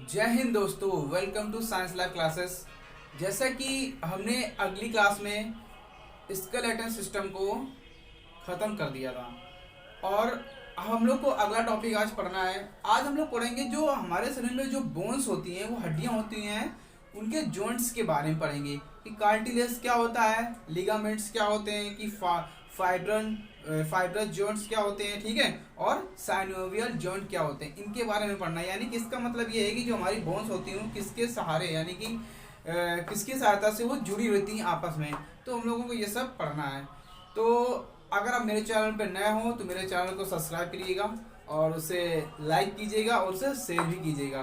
जय हिंद दोस्तों, welcome to science lab classes. जैसा कि हमने अगली क्लास में स्केलेटन सिस्टम को ख़त्म कर दिया था और हम लोग को अगला टॉपिक आज पढ़ना है। आज हम लोग पढ़ेंगे जो हमारे शरीर में जो बोन्स होती हैं, वो हड्डियां होती हैं, उनके जॉइंट्स के बारे में पढ़ेंगे कि कार्टिलेज क्या होता है, लिगामेंट्स क्या होते हैं, कि फाइब्रस जॉइंट्स क्या होते हैं, ठीक है, और साइनोवियल जॉइंट क्या होते हैं, इनके बारे में पढ़ना है। यानी कि इसका मतलब ये है कि जो हमारी बोन्स होती हैं किसके सहारे, यानी कि किसकी सहायता से वो जुड़ी रहती हैं आपस में, तो हम लोगों को ये सब पढ़ना है। तो अगर आप मेरे चैनल पर नए हो तो मेरे चैनल को सब्सक्राइब करिएगा और उसे लाइक कीजिएगा और उसे शेयर भी कीजिएगा।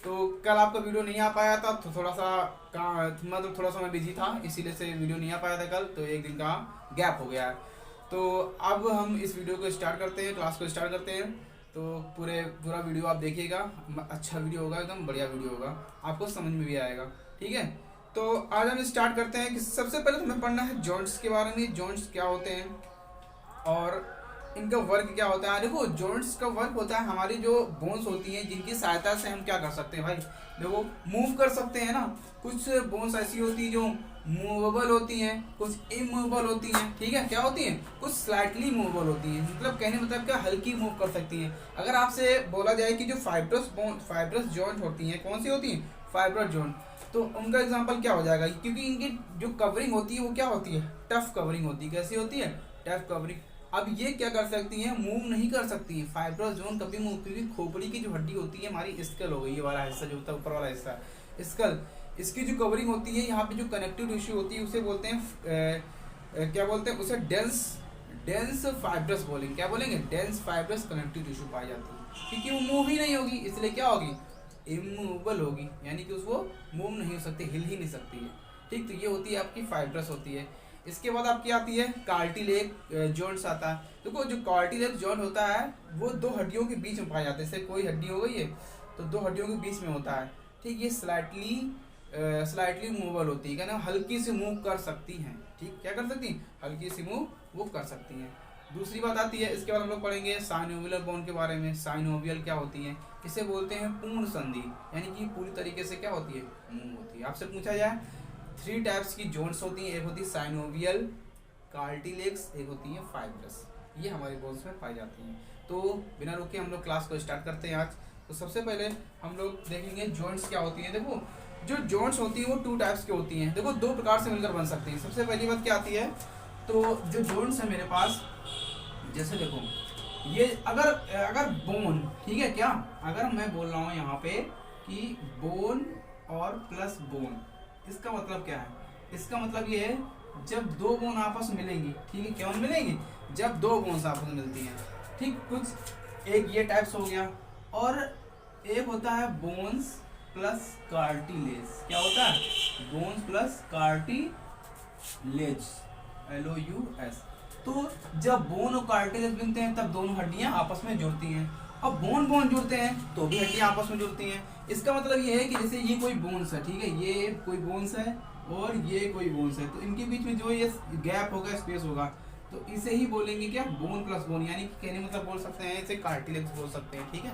तो कल आपका वीडियो नहीं आ पाया था, तो थोड़ा सा मतलब थोड़ा सा मैं बिजी था, इसीलिए से वीडियो नहीं आ पाया था कल, तो एक दिन का गैप हो गया है। तो अब हम इस वीडियो को स्टार्ट करते हैं, क्लास को स्टार्ट करते हैं। तो पूरा वीडियो आप देखिएगा, अच्छा वीडियो होगा, एकदम बढ़िया वीडियो होगा, आपको समझ में भी आएगा, ठीक है। तो आज हम स्टार्ट करते हैं कि सबसे पहले तो हमें पढ़ना है जॉइंट्स के बारे में। जॉइंट्स क्या होते हैं और इनका वर्क क्या होता है। देखो, जॉइंट्स का वर्क होता है हमारी जो बोन्स होती हैं, जिनकी सहायता से हम क्या कर सकते हैं भाई, देखो मूव कर सकते हैं ना। कुछ बोन्स ऐसी होती है जो मूवेबल होती हैं, कुछ इमूवेबल होती हैं, ठीक है। क्या होती हैं? कुछ स्लाइटली मूवेबल होती हैं, मतलब कहने मतलब क्या, हल्की मूव कर सकती हैं। अगर आपसे बोला जाए कि जो फाइब्रस जॉइंट होती हैं, कौन सी होती हैं? Fibrous joint. तो उनका एग्जांपल क्या हो जाएगा, क्योंकि इनकी जो कवरिंग होती है वो क्या होती है? टफ कवरिंग होती है। कैसी होती है? Tough covering. अब ये क्या कर सकती हैं? मूव नहीं कर सकती है फाइब्रस जोन कभी मूव, क्योंकि खोपड़ी की जो हड्डी होती है हमारी, स्कल हो गई, ये वाला हिस्सा जो होता है ऊपर वाला हिस्सा स्कल, इसकी जो कवरिंग होती है, यहाँ पे जो कनेक्टिव टिश्यू होती है उसे बोलते हैं क्या बोलते हैं उसे? डेंस फाइब्रस बोलेंगे। क्या बोलेंगे? डेंस फाइब्रस कनेक्टिव टिश्यू पाई जाती है, क्योंकि वो मूव ही नहीं होगी, इसलिए क्या होगी? इमूवेबल होगी, यानी कि उसको मूव नहीं हो सकती, हिल ही नहीं सकती है, ठीक। तो ये होती है आपकी फाइब्रस होती है। इसके बाद आपकी आती है कार्टिलेज जॉइंट्स आता है। देखो, जो कार्टिलेज जॉइंट होता है वो दो हड्डियों के बीच में पाया जाता है। जैसे कोई हड्डी हो गई है तो दो हड्डियों के बीच में होता है, ठीक। ये स्लाइटली मूवेबल होती है, कहना हल्की सी मूव कर सकती हैं, ठीक। क्या कर सकती हैं? हल्की सी मूव वो कर सकती हैं। दूसरी बात आती है, इसके बाद हम लोग पढ़ेंगे साइनोवियल बोन के बारे में। साइनोवियल क्या होती है? इसे बोलते हैं पूर्ण संधि, यानी कि पूरी तरीके से क्या होती है? मूव होती है। आपसे पूछा जाए 3 टाइप्स की जॉइंट्स होती हैं, एक होती है साइनोवियल, कार्टिलेज, एक होती है फाइब्रस। ये हमारे बोन्स में पाई जाती हैं। तो बिना रुके हम लोग क्लास को स्टार्ट करते हैं आज। तो सबसे पहले हम लोग देखेंगे जॉइंट्स क्या होती हैं। देखो, जो जॉइंट्स होती हैं वो 2 टाइप्स की होती हैं। देखो, 2 प्रकार से मिलकर बन सकती हैं। सबसे पहली बात क्या आती है, तो जो जॉइंट्स है मेरे पास, जैसे देखो ये अगर बोन, ठीक है, क्या अगर मैं बोल रहा हूँ यहाँ पे कि बोन और प्लस बोन, इसका मतलब क्या है? इसका मतलब ये है जब 2 बोन आपस में मिलेंगी, ठीक है, क्यों मिलेंगी? जब 2 बोन्स आपस में मिलती हैं, ठीक। कुछ एक ये टाइप्स हो गया, और एक होता है बोन्स प्लस कार्टिलेज। क्या होता है? Bones plus cartilage, LOUS। तो जब बोन और कार्टिलेज मिलते हैं तब दोनों हड्डियां आपस में जुड़ती हैं। अब बोन जुड़ते हैं तो भी हड्डियां आपस में जुड़ती हैं। इसका मतलब ये है कि जैसे ये कोई बोन्स है, ठीक है, ये कोई बोन्स है और ये कोई बोन्स है, तो इनके बीच में जो ये गैप होगा, स्पेस होगा, तो इसे ही बोलेंगे क्या? बोन प्लस बोन, यानी कि कहने मतलब बोल सकते हैं इसे कार्टिलेज बोल सकते हैं, ठीक है।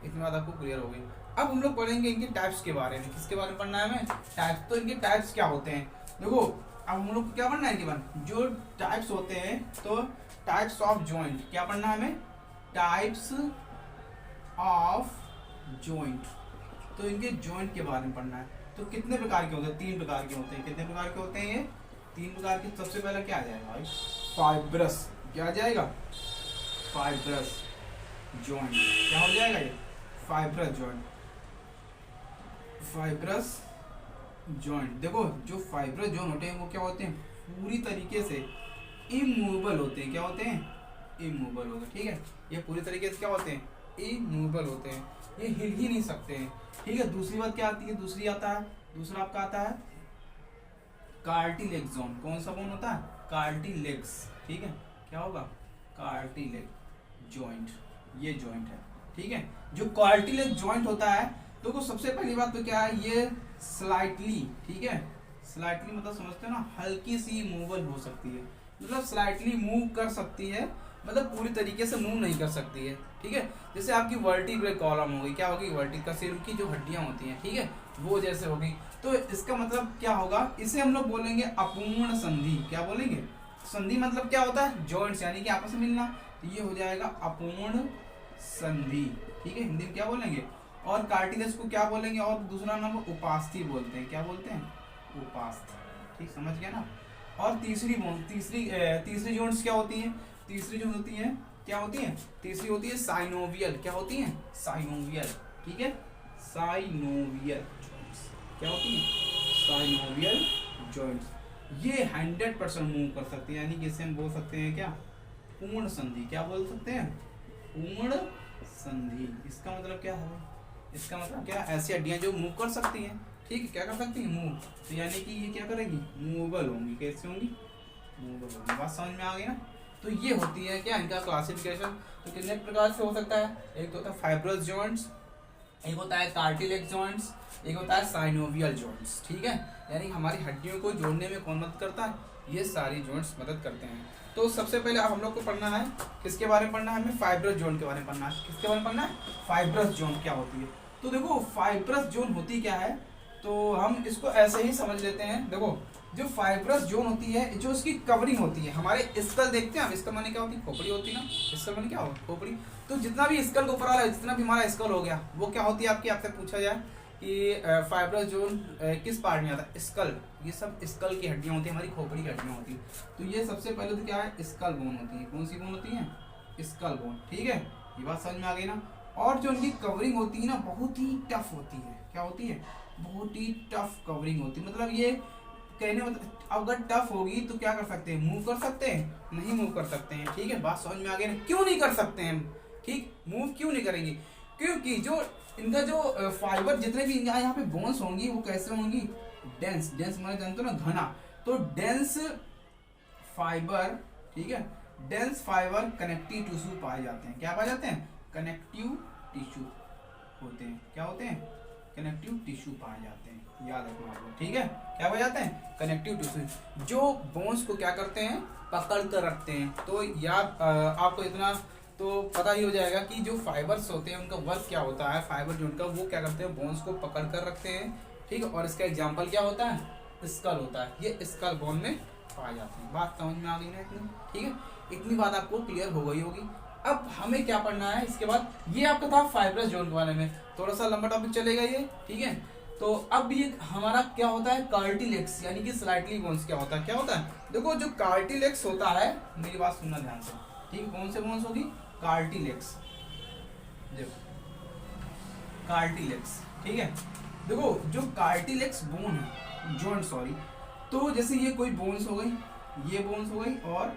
इतनी बात आपको क्लियर हो गई। अब हम लोग पढ़ेंगे इनके टाइप्स के बारे में। किसके बारे में पढ़ना है हमें? टाइप्स। तो इनके टाइप्स क्या होते हैं, देखो अब हम लोग को क्या पढ़ना है कि जो टाइप्स होते हैं, तो टाइप्स ऑफ जॉइंट क्या पढ़ना है हमें? Types of joint. तो इनके जॉइंट के बारे में पढ़ना है। तो कितने प्रकार के होते हैं? 3 प्रकार के होते हैं। कितने प्रकार के होते हैं ये? 3 प्रकार के। सबसे पहला क्या आ जाएगा भाई? फाइब्रस। क्या आ जाएगा? Fibrous joint. क्या हो जाएगा ये? Fibrous joint. Fibrous joint. देखो, जो फाइब्रस जॉइंट होते हैं वो क्या होते हैं? पूरी तरीके से इमूवेबल होते हैं। क्या होते हैं? इमूवेबल होते हैं, ठीक है। ये पूरी तरीके से क्या होते हैं? इमूवेबल होते हैं, ये हिल ही नहीं सकते हैं, ठीक है। दूसरी बात क्या आती है? दूसरा आपका आता है कार्टिलेज जोन। कौन सा बोन होता है? कार्टिलेज, ठीक है। क्या होगा? कार्टिलेज जॉइंट, ये जॉइंट है, ठीक है। जो कार्टिलेज जॉइंट होता है, तो सबसे पहली बात तो क्या है, ये स्लाइटली, ठीक है, स्लाइटली मतलब समझते हो ना, हल्की सी मूवेबल हो सकती है, मतलब स्लाइटली मूव कर सकती है, मतलब पूरी तरीके से मूव नहीं कर सकती है, ठीक है। जैसे आपकी वर्टिब्रल कॉलम हो गई, क्या होगी, वर्टिकल सिर की जो हड्डियां होती हैं, ठीक है, वो जैसे होगी। तो इसका मतलब क्या होगा, इसे हम लोग बोलेंगे अपूर्ण संधि। क्या बोलेंगे, संधि मतलब क्या होता है, जॉइंट्स यानी कि आपस में मिलना, तो ये हो जाएगा अपूर्ण संधि, ठीक है, हिंदी में क्या बोलेंगे। और कार्टिलेज को क्या बोलेंगे, और दूसरा नाम उपास्थि बोलते हैं। क्या बोलते हैं, उपास्थि, ठीक, समझ गया ना। और तीसरी बोन, तीसरी जॉइंट्स क्या होती हैं, तीसरी जो होती है क्या होती है, तीसरी होती है साइनोवियल। क्या होती है, साइनोवियल, ठीक है, साइनोवियल जॉइंट्स क्या होती है, साइनोवियल जॉइंट्स। ये 100% मूव कर सकते हैं, यानी कि इसे हम बोल सकते हैं क्या, पूर्ण संधि। क्या बोल सकते हैं, पूर्ण संधि। इसका मतलब क्या है, इसका मतलब क्या, ऐसी हड्डियां जो मूव कर सकती हैं, ठीक है, क्या कर सकती हैं, मूव। तो यानी कि ये क्या करेगी, मूवेबल होंगी। कैसे होंगी, मूवेबल होंगी। बात समझ में आ गई ना। तो ये होती है क्या, इनका क्लासिफिकेशन। तो कितने प्रकार से हो सकता है, एक तो होता है फाइब्रस जॉइंट्स, एक होता है कार्टिलेज जॉइंट्स, एक होता है साइनोवियल जॉइंट्स, ठीक है। यानी हमारी हड्डियों को जोड़ने में कौन मदद करता है, ये सारी जॉइंट्स मदद करते हैं। तो सबसे पहले अब हम लोग को पढ़ना है, किसके बारे में पढ़ना है, हमें फाइब्रस जोन के बारे में पढ़ना है। किसके बारे में पढ़ना है, फाइब्रस जोन क्या होती है। तो देखो फाइब्रस जोन होती क्या है, तो हम इसको ऐसे ही समझ लेते हैं। देखो जो फाइब्रस जोन होती है, जो उसकी कवरिंग होती है, हमारे स्कल देखते हैं हम, स्कल माने क्या होती है, खोपड़ी होती है ना, स्कल माने क्या हो, खोपड़ी। तो जितना भी स्कल के ऊपर वाला, जितना भी हमारा स्कल हो गया, वो क्या होती है आपकी, आपसे पूछा जाए कि फाइब्रस जोन किस पार्ट में आता है, स्कल। ये सब स्कल की हड्डियां होती है, हमारी खोपड़ी की हड्डियां होती है। तो ये सबसे पहले तो क्या है, स्कल बोन होती है। कौन सी बोन होती है, स्कल बोन, ठीक है, ये बात समझ में आ गई ना। और जो उनकी कवरिंग होती है ना, बहुत ही टफ होती है। क्या होती है, बहुत ही टफ कवरिंग होती है। मतलब ये कहने मतलब अगर टफ होगी तो क्या कर सकते हैं, मूव कर सकते हैं, नहीं मूव कर सकते हैं, ठीक है। बात समझ में आ गई ना, क्यों नहीं कर सकते हैं, ठीक, मूव क्यों नहीं करेंगे, क्योंकि जो इनका जो फाइबर जितने भी यहाँ पे बोन्स होंगी, वो कैसे होंगी, डेंस। डेंस माने जानते हो ना, घना। तो डेंस फाइबर, ठीक है, डेंस फाइबर कनेक्टिव टिश्यू पाए जाते हैं। क्या पाए जाते हैं, कनेक्टिव टिश्यू होते हैं। क्या होते हैं, कनेक्टिव टिश्यू पाए जाते हैं, याद रखना आप लोग, ठीक है। क्या पाए जाते हैं, कनेक्टिव टिश्यू, जो बोन्स को क्या करते हैं, पकड़ कर रखते हैं। तो याद आपको इतना तो पता ही हो जाएगा कि जो फाइबर्स होते हैं उनका वर्क क्या होता है, फाइबर जो उनका, वो क्या करते हैं, बोन्स को पकड़ कर रखते हैं, ठीक है। और इसका एग्जाम्पल क्या होता है, स्कल होता है। ये स्कल बोन में पाए जाते हैं। बात समझ में आ गई ना इतनी, ठीक है, इतनी बात आपको क्लियर हो गई होगी। अब हमें क्या पढ़ना है इसके बाद, ये आपका था फाइब्रस जोन के बारे में, थोड़ा सा लंबा टॉपिक चलेगा ये, ठीक है। तो अब ये हमारा क्या होता है, कार्टिलेक्स यानी कि स्लाइटली बोन्स क्या होता है, क्या होता है। देखो जो कार्टिलेक्स होता है, मेरी बात सुनना ध्यान से, ठीक है, कौन से बोन्स होगी, कार्टिलेक्स, देखो कार्टिलेक्स, ठीक है। देखो जो कार्टिलेक्स बोन है, जॉइंट सॉरी, तो जैसे ये कोई बोन्स हो गई, ये बोन्स हो गई और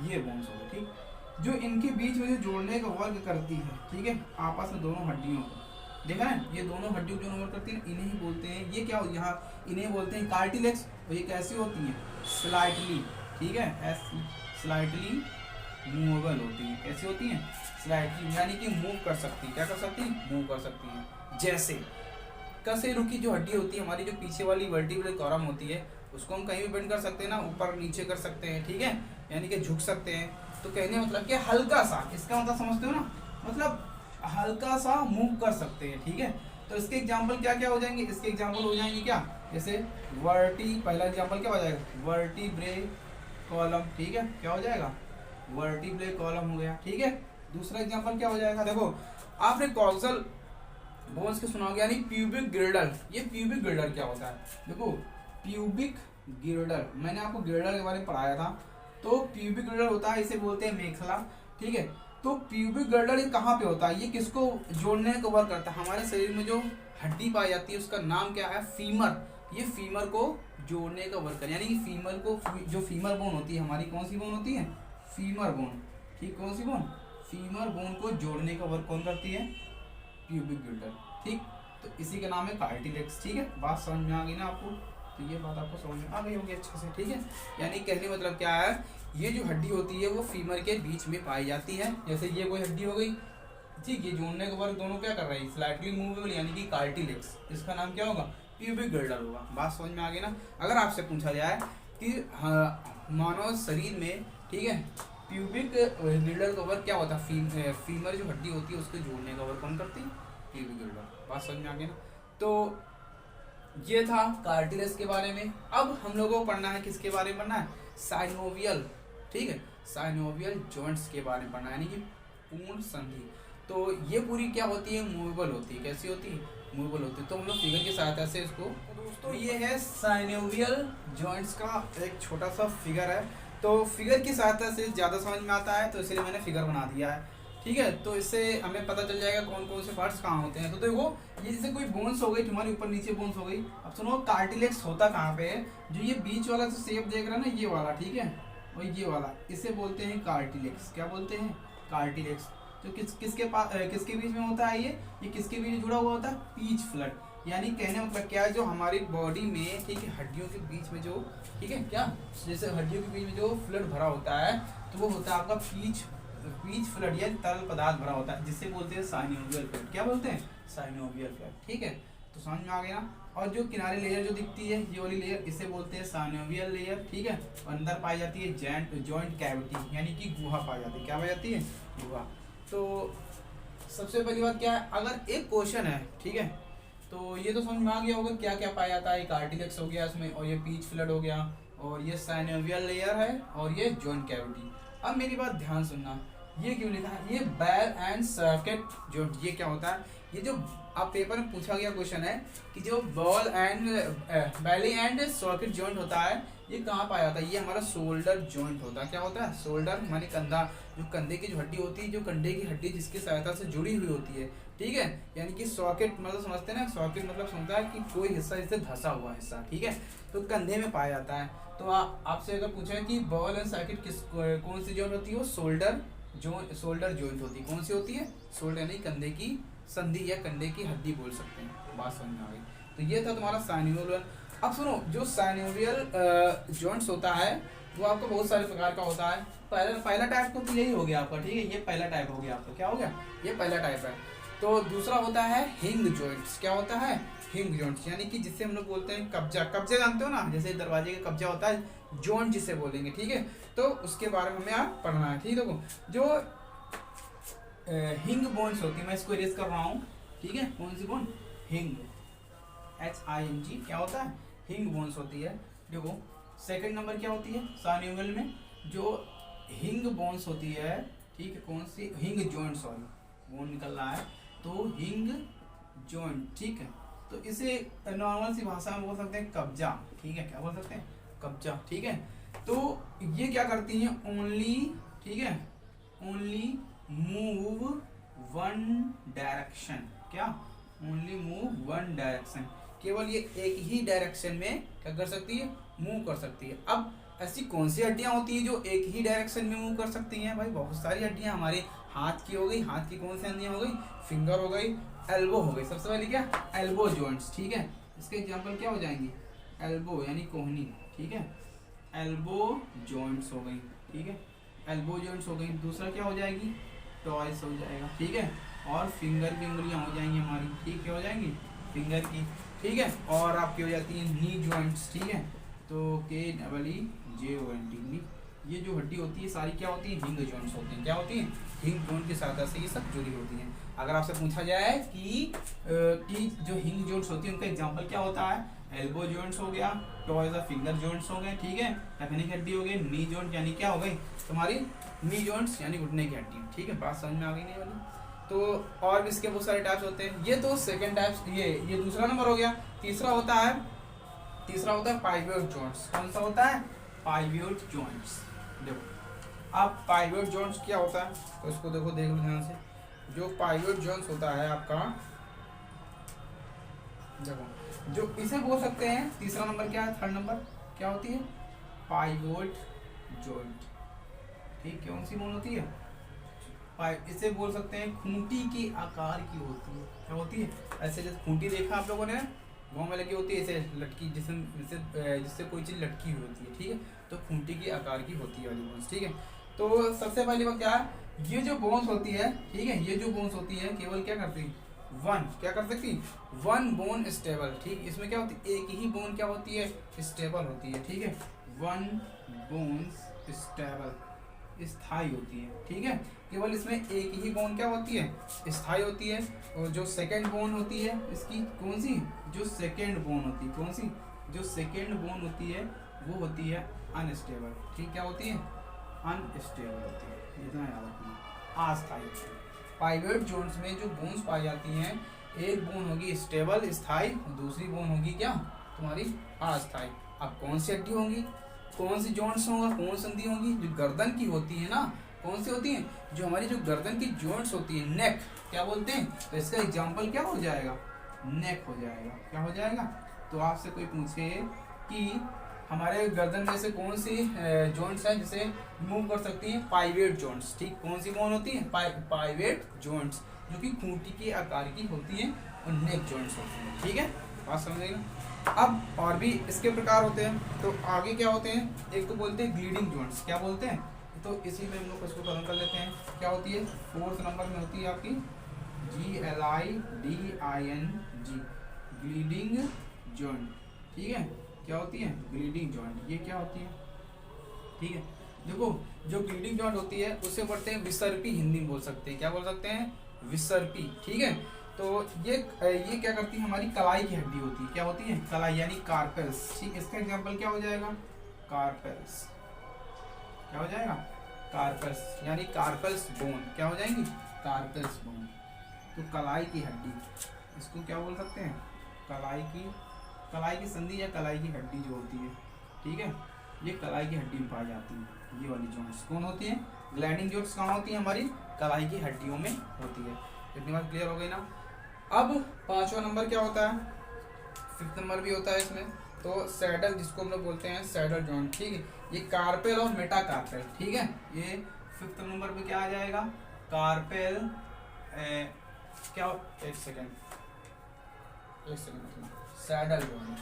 ये बोन्स हो गई, ठीक, जो इनके बीच में जो जोड़ने का वर्क करती है, ठीक है, आपस में दोनों हड्डियों को, देखा ना, ये दोनों हड्डियों जो वर्क करती है, इन्हें ही बोलते हैं, ये क्या, यहाँ इन्हें बोलते हैं कार्टिलेक्स। और ये कैसी होती है, स्लाइटली, ठीक है, स्लाइटली मूवेबल होती है। कैसी होती हैं, स्लाइटली, यानी कि मूव कर सकती है। क्या कर सकती है, मूव कर सकती है। जैसे कसेरू की जो हड्डी होती है हमारी, जो पीछे वाली वर्टिब्रल कॉलम होती है, उसको हम कहीं भी बेंड कर सकते हैं ना, ऊपर नीचे कर सकते हैं, ठीक है, यानी कि झुक सकते हैं। तो कहने मतलब कि हल्का सा, इसका मतलब समझते हो ना, मतलब हल्का सा मूव कर सकते हैं, ठीक है। तो इसके एग्जाम्पल क्या क्या हो जाएंगे, इसके एग्जाम्पल हो जाएंगे क्या, जैसे पहला एग्जाम्पल क्या हो जाएगा, वर्टिब्रे कॉलम, ठीक है, क्या हो जाएगा, वर्टिब्रे कॉलम हो गया, ठीक है। दूसरा एग्जाम्पल क्या हो जाएगा, देखो आपने कॉक्सल बोन्स के सुना होगा, यानी प्यूबिक गिर्डल। ये प्यूबिक गिर्डल क्या होता है, देखो प्यूबिक गिर्डल, मैंने आपको गिर्डल के बारे में पढ़ाया था। तो प्यूबिक गिर्डल होता है, इसे बोलते हैं मेखला, ठीक है। तो प्यूबिक गिर्डल ये कहाँ पे होता है, ये किसको जोड़ने का वर्क करता है, हमारे शरीर में जो हड्डी पाई जाती है उसका नाम क्या है, फीमर। ये फीमर को जोड़ने का वर्क कर, यानी कि फीमर को, जो फीमर बोन होती है हमारी, कौन सी बोन होती है, फीमर बोन, ठीक, कौन सी बोन, फीमर बोन को जोड़ने का वर्क कौन करती है, प्यूबिक गिर्डल, ठीक। तो इसी का नाम है कार्टिलेक्स, ठीक है। बात समझ में आ गई ना आपको, तो ये बात आपको समझ में आ गई होगी अच्छे से, ठीक है। यानी कहने मतलब क्या है, ये जो हड्डी होती है वो फीमर के बीच में पाई जाती है। जैसे ये कोई हड्डी हो गई, ठीक, ये जोड़ने का वर्क दोनों क्या कर रही है, स्लाइटली मूवेबल, यानी कि कार्टिलेक्स, इसका नाम क्या होगा, प्यूबिक गिर्डल होगा। बात समझ में आ गई ना। अगर आपसे पूछा जाए कि मानव शरीर में, ठीक है, प्यूबिक गिल्डर कवर क्या होता है, फीमर जो हड्डी होती है उसके जोड़ने का कवर कौन करती है, प्यूबिक गिल्डर। बात समझ में आ गई ना। तो ये था कार्टिलेज के बारे में। अब हम लोगों को पढ़ना है, किसके बारे में पढ़ना है, साइनोवियल, ठीक है, साइनोवियल जॉइंट्स के बारे में पढ़ना है, यानी कि पूर्ण संधि। तो ये पूरी क्या होती है, मूवेबल होती है। कैसी होती है, मूवेबल होती है। तो हम लोग फिगर की सहायता से इसको, तो दोस्तों ये है साइनोवियल जॉइंट्स का एक छोटा सा फिगर है। तो फिगर की सहायता से ज़्यादा समझ में आता है, तो इसलिए मैंने फिगर बना दिया है, ठीक है। तो इससे हमें पता चल जाएगा कौन कौन से पार्ट्स कहाँ होते हैं। तो देखो, ये जैसे कोई बोन्स हो गई तुम्हारी, ऊपर नीचे बोन्स हो गई। अब सुनो, कार्टिलेक्स होता कहाँ पे है, जो ये बीच वाला जो शेप देख रहा है ना, ये वाला, ठीक है, और ये वाला, इसे बोलते हैं कार्टिलेक्स। क्या बोलते हैं, कार्टिलेक्स। तो किसके बीच में होता है ये किसके बीच जुड़ा हुआ होता है, पीच फ्लड। यानी कहने मतलब क्या है, जो हमारी बॉडी में, ठीक है, हड्डियों के बीच में जो, ठीक है, क्या, जैसे हड्डियों के बीच में जो फ्लड भरा होता है, तो वो होता है आपका पीच फ्लड, या तरल पदार्थ भरा होता है, जिससे बोलते हैं साइनोवियल फ्लड। क्या बोलते हैं, साइनोवियल फ्लड, ठीक है। तो समझ में आ गया ना। और जो किनारे लेयर जो दिखती है, ये वाली लेयर, इसे बोलते हैं साइनोवियल लेयर, ठीक है। अंदर पाई जाती है जॉइंट कैविटी, यानी कि गुहा पाई जाती है। क्या पाई जाती है, गुहा। तो सबसे पहली बात क्या है, अगर एक क्वेश्चन है, ठीक है, तो ये तो समझ में आ गया होगा क्या क्या पाया जाता है। कार्टिलेक्स हो गया इसमें, और ये पीच फ्लड हो गया, और ये साइनोवियल लेयर है, और ये जॉइंट कैविटी। अब मेरी बात ध्यान सुनना, ये क्यों लिखा है, ये बैल एंड सर्किट जॉइंट, ये क्या होता है, ये जो आप पेपर में पूछा गया क्वेश्चन है कि जो बैली एंड सर्किट जॉइंट होता है, ये कहाँ पाया जाता है, ये हमारा शोल्डर जॉइंट होता है। क्या होता है, शोल्डर माने कंधा, जो कंधे की जो हड्डी होती है, जो कंधे की हड्डी जिसकी सहायता से जुड़ी हुई होती है, ठीक है। यानी कि सॉकेट मतलब समझते हैं ना, सॉकेट मतलब समझता है कि कोई हिस्सा जिससे धंसा हुआ हिस्सा, ठीक है, तो कंधे में पाया जाता है। तो आपसे अगर पूछा है कि बॉल एंड सर्किट कौन सी जॉइंट होती है, वो शोल्डर जॉइंट होती है। कौन सी होती है, शोल्डर, यानी कंधे की संधि या कंधे की हड्डी बोल सकते हैं। बात समझ में आ गई। तो ये था तुम्हारा साइनोवियल। अब सुनो, जो साइनोवियल जॉइंट्स होता है वो आपको बहुत सारे प्रकार का होता है। पहला टाइप तो यही हो गया आपका, ठीक है, ये पहला टाइप हो गया आपका। क्या हो गया, ये पहला टाइप है। तो दूसरा होता है हिंग जॉइंट्स। क्या होता है, हिंग जॉइंट्स, यानी कि जिससे हम लोग बोलते हैं कब्जा जानते हो ना, जैसे दरवाजे का कब्जा होता है, जॉइंट जिसे बोलेंगे, ठीक है। तो उसके बारे में हमें आप पढ़ना है, ठीक है। देखो, जो हिंग बोन्स होती है, मैं इसको इरेज कर रहा हूँ, ठीक है। कौन सी बोन, हिंग, HING, क्या होता है, हिंग बोन्स होती है। देखो, सेकंड नंबर क्या होती है साइनोवियल में, जो हिंग बोन्स होती है, ठीक है, कौन सी, हिंग जॉइंट, सॉरी बोन निकल रहा है, तो हिंग जॉइंट, ठीक है। तो इसे नॉर्मल सी भाषा में बोल सकते हैं कब्जा, ठीक है। क्या बोल सकते हैं, कब्जा, ठीक है। तो ये क्या करती हैं, ओनली, ठीक है, ओनली मूव वन डायरेक्शन। क्या, ओनली मूव वन डायरेक्शन, केवल ये एक ही डायरेक्शन में क्या कर सकती है, मूव कर सकती है। अब ऐसी कौन सी हड्डियां होती है जो एक ही डायरेक्शन में मूव कर सकती हैं, भाई बहुत सारी हड्डियां, हमारे हाथ की हो गई, हाथ की कौन सी हड्डियां हो गई, फिंगर हो गई, एल्बो हो गई। सबसे पहले क्या, एल्बो जॉइंट्स, ठीक है। इसके एग्जांपल क्या हो जाएंगी, एल्बो यानी कोहनी, ठीक है, एल्बो जॉइंट्स हो गई, ठीक है, एल्बो जॉइंट्स हो गई। दूसरा क्या हो जाएगी, टॉयस हो जाएगा, ठीक है। और फिंगर की उंगलियां हो जाएंगी हमारी, ठीक, क्या हो जाएंगी, फिंगर की, ठीक है। और आपकी हो जाती है नी जॉइंट्स, ठीक है। तो KEEJOINT, नी, ये जो हड्डी होती है सारी क्या होती है, हिंग जॉइंट्स होती हैं। क्या होती हैं, हिंग जॉइंट की सहायता से ये सब जुड़ी होती हैं। अगर आपसे पूछा जाए कि जो हिंग जॉइंट्स होती है उनका एग्जांपल क्या होता है, एल्बो जॉइंट्स हो गया, टॉयज और फिंगर जॉइंट्स हो गए, ठीक है, टखने की हड्डी हो गई, नी जॉइंट यानी क्या हो गई तुम्हारी, नी जॉइंट्स यानी घुटने की हड्डी, ठीक है। बात समझ में आ गई नहीं वाली। तो और भी इसके बहुत सारे टाइप्स होते हैं। ये तो सेकंड टाइप्स, ये दूसरा नंबर हो गया। तीसरा होता है पाइवोट जॉइंट्स। कौन सा होता है, पाइवोट जॉइंट्स। देखो, अब पाइवोट जॉइंट्स क्या होता है, तो इसको देखो, देख लो ध्यान से। जो पाइवोट जॉइंट्स होता है आपका, देखो, जो इसे बोल सकते हैं, तीसरा नंबर क्या है, थर्ड नंबर क्या होती है, पाइवोट जॉइंट, ठीक, कौन सी बोन होती है, इसे बोल सकते हैं खूंटी के आकार की होती है। क्या होती है, ऐसे जैसे खूंटी देखा आप लोगों ने गाँव में लगी होती है, ऐसे लटकी, जिससे कोई चीज़ लटकी हुई होती है, ठीक है। तो खूंटी के आकार की होती है वाली बोन्स, ठीक है। तो सबसे पहली बात क्या है, ये जो बोन्स होती है, ठीक है, ये जो बोन्स होती है केवल क्या करती है, क्या कर सकती, वन बोन स्टेबल, ठीक। इसमें क्या होती है, एक ही बोन क्या होती है, स्टेबल होती है, ठीक है, वन बोन स्टेबल, स्थायी होती है, ठीक है। केवल इसमें एक ही बोन क्या होती है, स्थायी होती है। और जो सेकेंड बोन होती है इसकी, कौन सी, जो सेकेंड बोन होती है, कौन सी, जो सेकेंड बोन होती है वो होती है अनस्टेबल, ठीक, क्या होती है, अनस्टेबल होती है, इतना याद रखना, अस्थायी होती है। पाइवेट जोन्स में जो बोन्स पाई जाती हैं, एक बोन होगी स्टेबल स्थायी, दूसरी बोन होगी क्या, तुम्हारी अस्थायी। अब कौन सी हड्डी होंगी, कौन सी जॉइंट्स होगा, कौन सी संधि होंगी, जो गर्दन की होती है ना, कौन सी होती है, जो हमारी जो गर्दन की जॉइंट्स होती है, नेक क्या बोलते हैं, तो इसका एग्जांपल क्या हो जाएगा, नेक हो जाएगा, क्या हो जाएगा। तो आपसे कोई पूछे कि हमारे गर्दन में से कौन सी जॉइंट्स हैं जिसे मूव कर सकती हैं, पाइवेट जॉइंट्स, ठीक, कौन सी बोन होती है, पाइवेट जॉइंट्स, जो कि खूंटी के आकार की होती है और नेक जॉइंट्स होती है, ठीक है, बात समझेगा। अब और भी इसके प्रकार होते हैं, तो आगे क्या होते हैं, एक तो बोलते हैं ग्लीडिंग जॉइंट्स, क्या बोलते हैं, तो इसी में हम लोग इसको खत्म कर लेते हैं। क्या होती है, 4th नंबर में होती है आपकी GLIDING, ग्लीडिंग जॉइंट, ठीक है, क्या होती है, ग्लीडिंग जॉइंट, ये क्या होती है, ठीक है। देखो जो ग्लीडिंग जॉइंट होती है उससे पढ़ते हैं विसर्पी, हिंदी में बोल सकते हैं, क्या बोल सकते हैं, विसर्पी, ठीक है। तो ये क्या करती है, हमारी कलाई की हड्डी होती है, क्या होती है, कलाई यानी कार्पेल्स, ठीक, इसका एग्जांपल क्या हो जाएगा, कार्पेल्स, क्या हो जाएगा, कार्पेल्स, यानी कार्पेल्स बोन, क्या हो जाएंगी, कार्पेल्स बोन। तो कलाई की हड्डी, इसको क्या बोल सकते हैं, कलाई की संधि या कलाई की हड्डी जो होती है, ठीक है, ये कलाई की हड्डी में पाई जाती है। ये वाली जॉइंट्स कौन होती है, ग्लाइडिंग जॉइंट्स कहाँ होती है, हमारी कलाई की हड्डियों में होती है। इतनी बात क्लियर हो गई ना। अब 5वां नंबर क्या होता है, 5th नंबर भी होता है इसमें, तो सैडल, जिसको हम लोग बोलते हैं सैडल जॉइंट, ठीक है, ये कार्पेल और मेटाकार्पेल, ठीक है, ये 5th नंबर पे क्या आ जाएगा, कार्पेल, क्या, एक सेकेंड सैडल जॉइंट,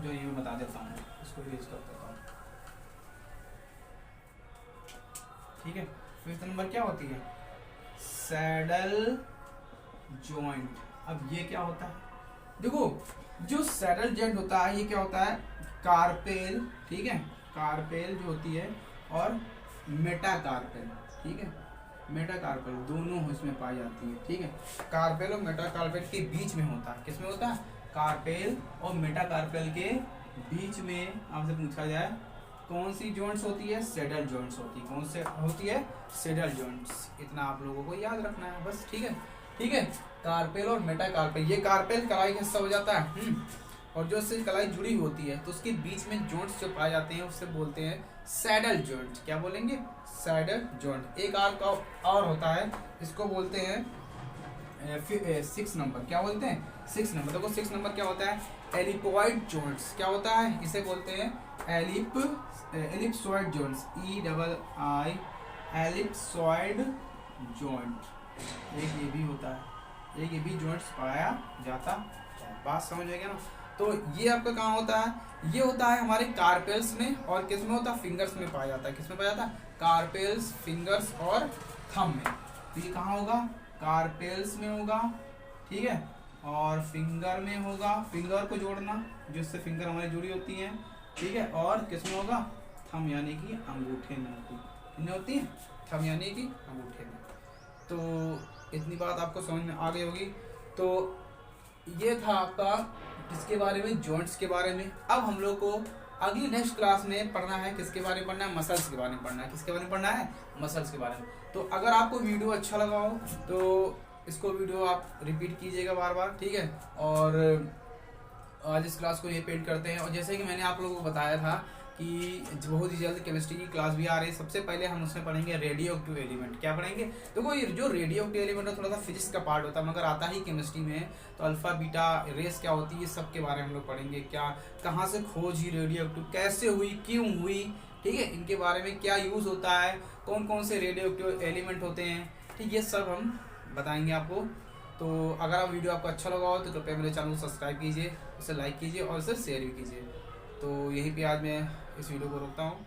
जो ये मैं बता देता हूँ, इसको यूज कर देता हूँ, ठीक है। 5th नंबर क्या होती है, सैडल जॉइंट। अब ये क्या होता है, देखो जो सैडल जॉइंट होता है ये क्या होता है, कार्पेल, ठीक है, कार्पेल जो होती है और मेटाकार्पेल, ठीक है, मेटाकार्पेल दोनों इसमें पाई जाती है, ठीक है। कार्पेल और मेटाकार्पेल के बीच में होता है, किसमें होता है, कार्पेल और मेटाकार्पेल के बीच में आपसे पूछा जाए कौन सी जॉइंट्स होती है, सैडल जॉइंट्स होती है, कौन से होती है, सैडल जॉइंट्स, इतना आप लोगों को याद रखना है बस, ठीक है, ठीक है। कार्पेल और मेटाकार्पेल, ये कार्पेल कलाई का हिस्सा हो जाता है, और जो इससे कलाई जुड़ी होती है तो उसके बीच में जॉइंट्स जो पाए जाते हैं उससे बोलते हैं सैडल जॉइंट, क्या बोलेंगे, सैडल जॉइंट। एक और होता है, इसको बोलते हैं 6 नंबर, क्या बोलते हैं, 6 नंबर। देखो 6 नंबर क्या होता है, एलिपॉइड जॉइंट्स, क्या होता है, इसे बोलते हैं ellipsoid joints, EII, ellipsoid joint. एक ये भी होता है, एक ये भी जॉइंट्स पाया जाता है, बात समझ आएगी ना। तो ये आपका कहाँ होता है, ये होता है हमारे कार्पेल्स में, और किस में होता है, फिंगर्स में पाया जाता है, किस में पाया जाता है, कार्पेल्स, फिंगर्स और थंब में। तो ये कहाँ होगा, कार्पेल्स में होगा, ठीक है, और फिंगर में होगा, फिंगर को जोड़ना जिससे फिंगर हमारी जुड़ी होती है, ठीक है, और किस में होगा, थंब यानी कि अंगूठे में होती है, थंब यानी कि अंगूठे में। तो इतनी बात आपको समझ में आ गई होगी। तो ये था आपका किसके बारे में, जॉइंट्स के बारे में। अब हम लोग को अगली नेक्स्ट क्लास में पढ़ना है, किसके बारे में पढ़ना है, मसल्स के बारे में पढ़ना है। किसके बारे में पढ़ना है, मसल्स के बारे में। तो अगर आपको वीडियो अच्छा लगा हो तो इसको वीडियो आप रिपीट कीजिएगा बार बार, ठीक है। और आज इस क्लास को ये पेंट करते हैं। और जैसे कि मैंने आप लोगों को बताया था कि बहुत ही जल्द केमिस्ट्री की क्लास भी आ रही है। सबसे पहले हम उसमें पढ़ेंगे रेडियो एक्टिव एलिमेंट। क्या पढ़ेंगे, देखो ये जो रेडियो एक्टिव एलिमेंट है थोड़ा सा फिजिक्स का पार्ट होता है, मगर आता ही केमिस्ट्री में। तो अल्फा बीटा रेस क्या होती है, ये सब के बारे में हम लोग पढ़ेंगे। क्या, कहाँ से खोज हुई रेडियो एक्टिव, कैसे हुई, क्यों हुई, ठीक है, इनके बारे में क्या यूज होता है, कौन कौन से रेडियो एक्टिव एलिमेंट होते हैं, ठीक, ये सब हम बताएंगे आपको। तो अगर आप वीडियो आपको अच्छा लगा हो तो कृपया मेरे चैनल को सब्सक्राइब कीजिए, उसे लाइक कीजिए और उसे शेयर भी कीजिए। तो यहीं पे आज मैं इस वीडियो को रोकता हूँ।